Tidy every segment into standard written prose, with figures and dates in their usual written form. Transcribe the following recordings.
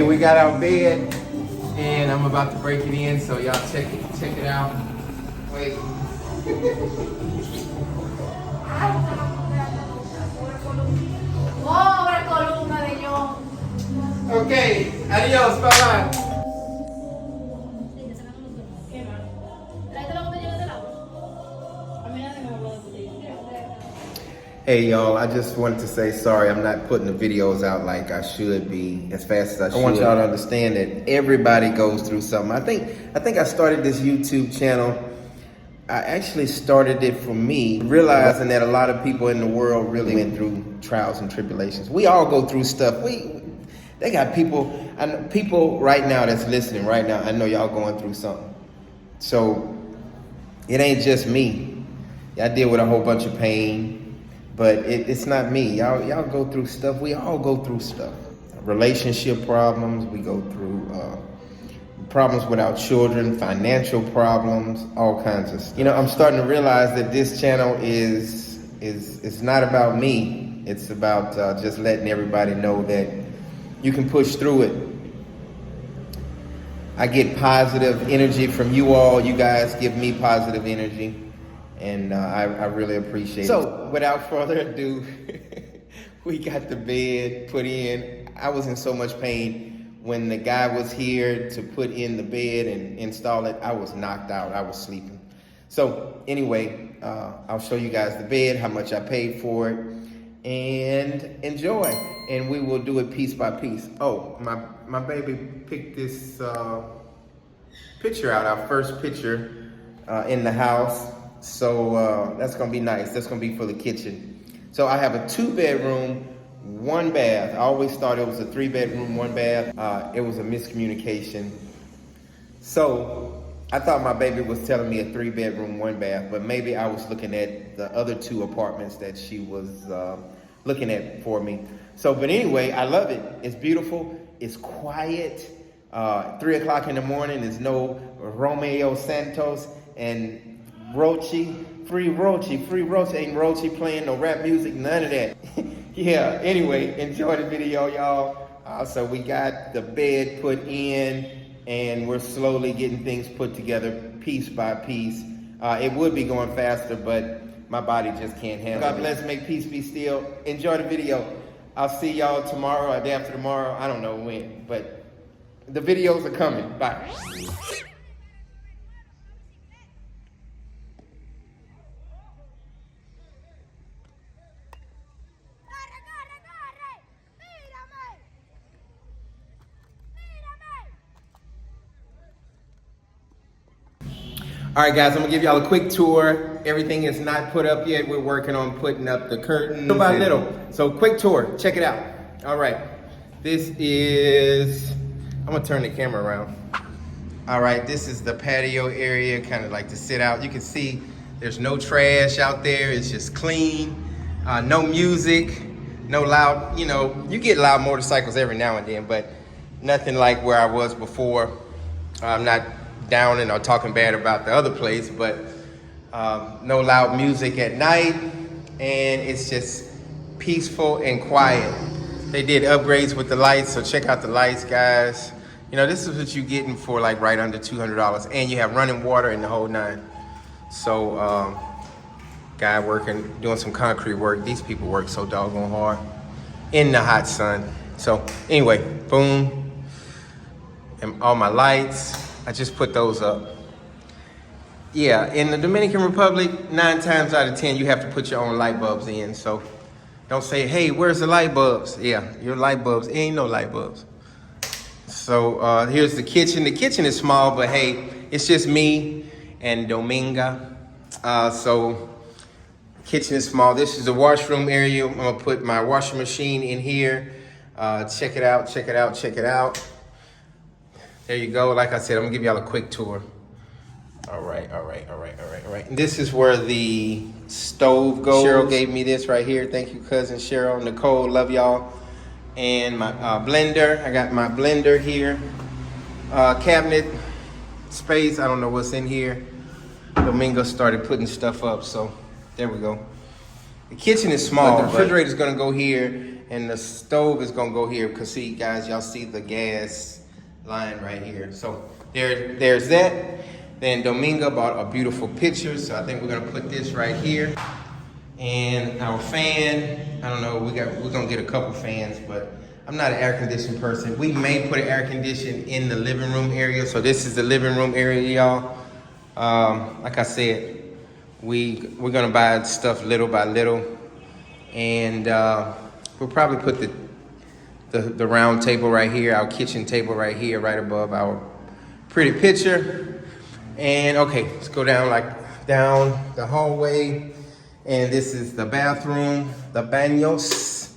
We got our bed and I'm about to break it in, so y'all check it out. Wait. Okay, adios, bye bye. Hey y'all, I just wanted to say sorry I'm not putting the videos out like I should be, as fast as I should. I want y'all to understand that everybody goes through something. I think I started this YouTube channel. I actually started it for me, realizing that a lot of people in the world really went through trials and tribulations. We all go through stuff. They got people, I know people right now that's listening right now, I know y'all going through something. So it ain't just me. I deal with a whole bunch of pain. But it's not me. Y'all go through stuff. We all go through stuff. Relationship problems. We go through problems with our children, financial problems, all kinds of stuff. You know, I'm starting to realize that this channel is not about me. It's about just letting everybody know that you can push through it. I get positive energy from you all. You guys give me positive energy. And I really appreciate it. So, without further ado, we got the bed put in. I was in so much pain. When the guy was here to put in the bed and install it, I was knocked out. I was sleeping. So, anyway, I'll show you guys the bed, how much I paid for it, and enjoy. And we will do it piece by piece. Oh, my baby picked this picture out, our first picture in the house. So that's gonna be nice. That's gonna be for the kitchen. So I have a 2-bedroom, 1 bath. I always thought it was a 3-bedroom, 1 bath. It was a miscommunication. So I thought my baby was telling me a 3-bedroom, 1 bath, but maybe I was looking at the other 2 apartments that she was looking at for me. So, but anyway, I love it. It's beautiful. It's quiet. 3 o'clock in the morning. There's no Romeo Santos and free Rochi, ain't Rochi playing no rap music, none of that. Yeah, anyway, enjoy the video, y'all. So we got the bed put in and we're slowly getting things put together piece by piece. It would be going faster, but my body just can't handle it. God bless, make peace be still. Enjoy the video. I'll see y'all tomorrow or day after tomorrow. I don't know when, but the videos are coming. Bye. All right, guys, I'm gonna give y'all a quick tour. Everything is not put up yet. We're working on putting up the curtains little by little. So quick tour, check it out. All right, this is, I'm gonna turn the camera around. All right, this is the patio area, kind of like to sit out. You can see there's no trash out there. It's just clean, no music, no loud, you know, you get loud motorcycles every now and then, but nothing like where I was before. I'm not downing or talking bad about the other place, but no loud music at night, and it's just peaceful and quiet. They did upgrades with the lights, so check out the lights, guys. You know, this is what you're getting for like right under $200, and you have running water in the whole 9. So, guy doing some concrete work. These people work so doggone hard in the hot sun. So anyway, boom, and all my lights. I just put those up. Yeah, in the Dominican Republic, 9 times out of 10, you have to put your own light bulbs in. So don't say, hey, where's the light bulbs? Yeah, your light bulbs, ain't no light bulbs. So here's the kitchen. The kitchen is small, but hey, it's just me and Domingo. So kitchen is small. This is the washroom area. I'm gonna put my washing machine in here. Check it out, check it out, check it out. There you go. Like I said, I'm gonna give y'all a quick tour. All right. And this is where the stove goes. Cheryl gave me this right here. Thank you, cousin Cheryl. Nicole, love y'all. And my blender. I got my blender here. Cabinet space. I don't know what's in here. Domingo started putting stuff up, so there we go. The kitchen is small. The refrigerator is gonna go here, and the stove is gonna go here. Cause see, guys, y'all see the gas line right here. So there's that. Then Domingo bought a beautiful picture, so I think we're gonna put this right here. And our fan, I don't know, we're gonna get a couple fans, but I'm not an air conditioning person. We may put an air conditioner in the living room area. So this is the living room area, y'all. Like I said, we're gonna buy stuff little by little, and we'll probably put the round table right here, our kitchen table right here, right above our pretty picture. And okay, let's go down the hallway, and this is the bathroom, the baños.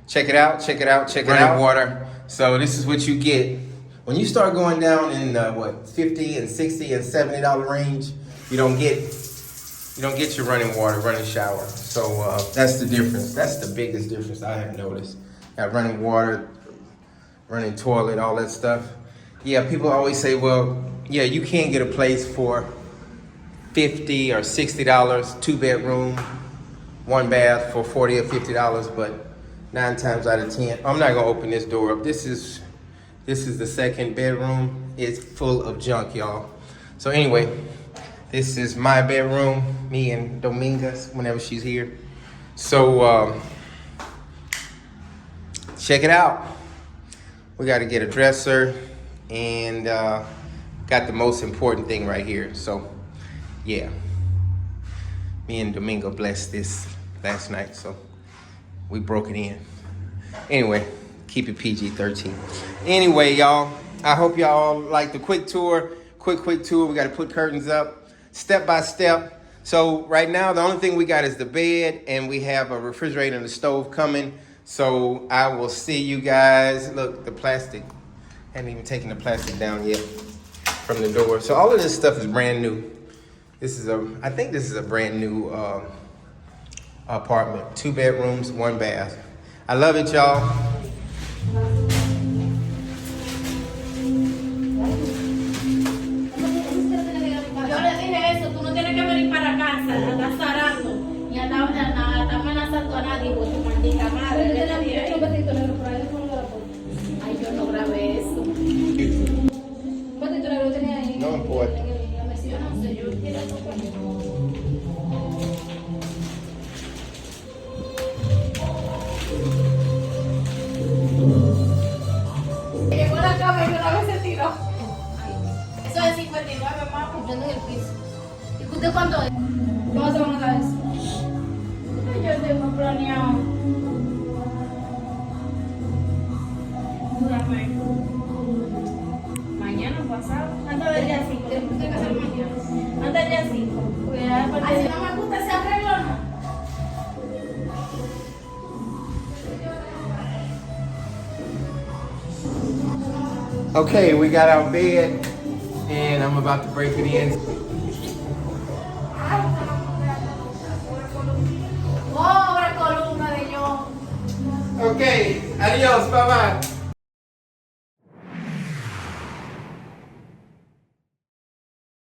Check it out, check it out, check it out. Water. So this is what you get when you start going down in the $50 and $60 and $70 range. You don't get your running water, running shower. So that's the difference. That's the biggest difference I have noticed. Got running water, running toilet, all that stuff. Yeah, people always say, well, yeah, you can get a place for $50 or $60, 2-bedroom, 1 bath for $40 or $50, but 9 times out of 10, I'm not gonna open this door up. This is the 2nd bedroom. It's full of junk, y'all. So anyway, this is my bedroom, me and Dominga's whenever she's here. So check it out. We gotta get a dresser, and got the most important thing right here. So yeah, me and Domingo blessed this last night, so we broke it in. Anyway, keep it PG-13. Anyway, y'all, I hope y'all like the quick tour. Quick tour. We got to put curtains up step by step. So right now, the only thing we got is the bed, and we have a refrigerator and a stove coming. So I will see you guys. Look, the plastic. I haven't even taken the plastic down yet from the door. So all of this stuff is brand new. I think this is a brand new apartment. 2 bedrooms, 1 bath. I love it, y'all. Yo le dije eso, tú no tienes que venir para casa, andas zarando y andas amenazando a nadie por tu maldita madre. Ay, yo no grabé eso. ¿Un patito negro tenía ahí? No importa. Yo no sé, yo quiero tocar. Llegó a la cama y una vez se tiró. Eso es 59 más, yo en el piso. ¿Y usted cuánto es? ¿Cómo se van a dar eso? Yo tengo planeado. Dame. Mañana pasado. Antes del día 5. Tengo que hacer mañana. Antes del día 5. Así no me gusta ese arreglo, ¿no? Okay, we got our bed, and I'm about to break it in. Pobre columna de yo. Okay, adios, bye-bye.